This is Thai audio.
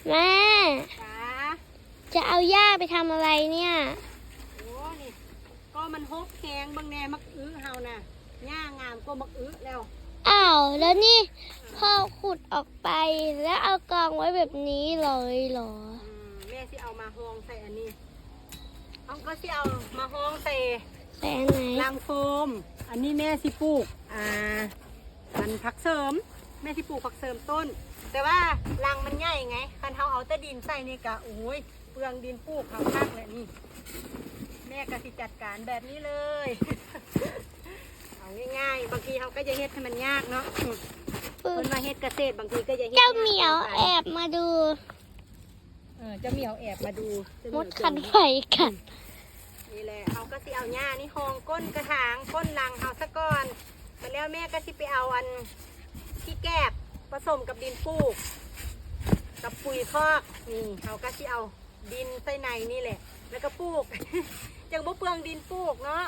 แม่จ๋าจะเอาหญ้าไปทำอะไรเนี่ยโอ้นี่ก็มันฮกแหงบางแนมักอื้อเฮาน่ะหญ้างามก็มักอื้อแล้วอ้าวแล้วนี่พ่อขุดออกไปแล้วเอากองไว้แบบนี้เลยเหรอแม่สิเอามาห้องใส่อันนี้เอาก็สิเอามาห้องใส่แต่อันไหนรังโฟมอันนี้แม่สิปลูกมันผักเสริมแม่สิปลูกผักเสริมต้นแต่ว่ารังมันใหญ่ไงคันเฮาเอาแต่ดินใส่นี่กะโอ้ยเปลืองดินปลูกเขาคักเลยนี่แม่ก็สิจัดการแบบนี้เลยเอาง่ายๆบางทีเขาก็จะเฮ็ดให้มันยากเนาะคนมาเฮ็ดเกษตรบางทีก็จะเฮ็ดเจ้าเหมียวแอบมาดูเจ้าเหมียวแอบมาดูมดคันไฟกันนี่แหละเขาก็สิเอาหญ้านี่หองก้นกระถางก้นรังเขาซะก่อนแต่แล้วแม่ก็สิไปเอาอันที่แกบผสมกับดินปลูกกับปุ๋ยคอกนี่เขาก็สิเอาดินใส่ในนี่แหละแล้วก็ปลูกจังบ่เปลืองดินปลูกเนาะ